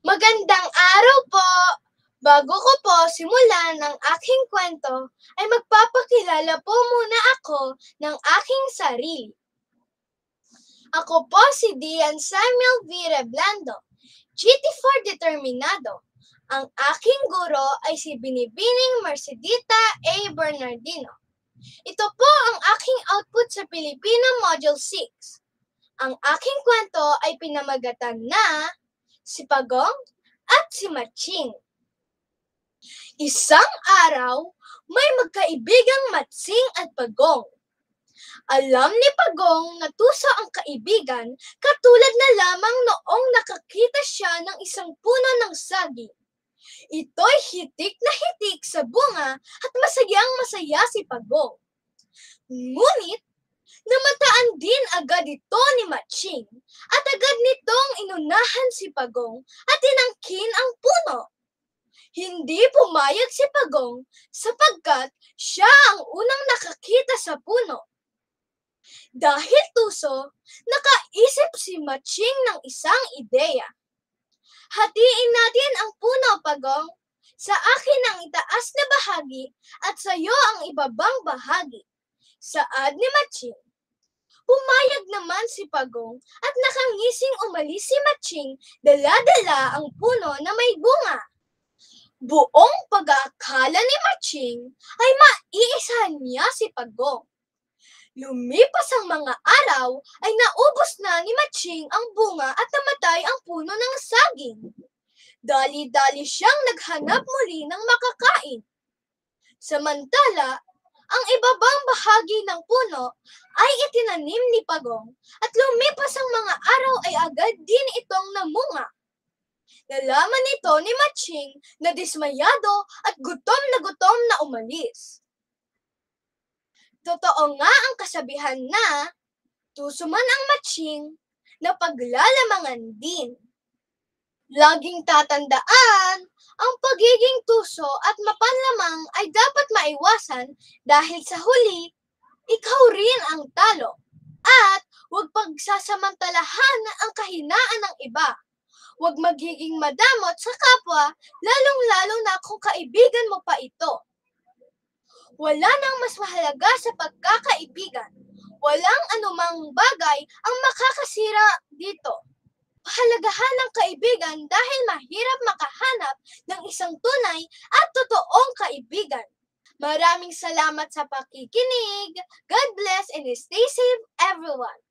Magandang araw po! Bago ko po simulan ang aking kwento, ay magpapakilala po muna ako ng aking sarili. Ako po si Dian Samuel V. Reblando, GT4 Determinado. Ang aking guro ay si Binibining Mercedita A. Bernardino. Ito po ang aking output sa Pilipino Module 6. Ang aking kwento ay pinamagatan na Si Pagong at si Matching. Isang araw, may magkaibigang Matsing at Pagong. Alam ni Pagong na tuso ang kaibigan katulad na lamang noong nakakita siya ng isang puno ng saging. Ito'y hitik na hitik sa bunga at masayang masaya si Pagong. Ngunit, namataan din agad ito ni Matching at agad nitong inunahan si Pagong at tinangkin ang puno. Hindi pumayag si Pagong sapagkat siya ang unang nakakita sa puno. Dahil tuso, nakaisip si Matching ng isang ideya. Hatiin natin ang puno, Pagong. Sa akin ang itaas na bahagi at sa iyo ang ibabang bahagi. Saad ni Matching. Pumayag naman si Pagong at nakangising umalis si Matching, dala-dala ang puno na may bunga. Buong pag-aakala ni Matching ay maiisahan niya si Pagong. Lumipas ang mga araw ay naubos na ni Matching ang bunga at namatay ang puno ng saging. Dali-dali siyang naghanap muli ng makakain. Samantala, ang ibabang bahagi ng puno ay itinanim ni Pagong at lumipas ang mga araw ay agad din itong namunga. Nalaman nito ni Matching na dismayado at gutom na umalis. Totoo nga ang kasabihan na tuso man ang Matching na paglalamangan din. Laging tatandaan, ang pagiging tuso at mapanlamang ay dapat maiwasan dahil sa huli, ikaw rin ang talo. At huwag pagsasamantalahan ang kahinaan ng iba. Huwag magiging madamot sa kapwa, lalong-lalo na kung kaibigan mo pa ito. Wala nang mas mahalaga sa pagkakaibigan. Walang anumang bagay ang makakasira dito. Pahalagahan ng kaibigan dahil mahirap makahanap ng isang tunay at totoong kaibigan. Maraming salamat sa pakikinig. God bless and stay safe everyone.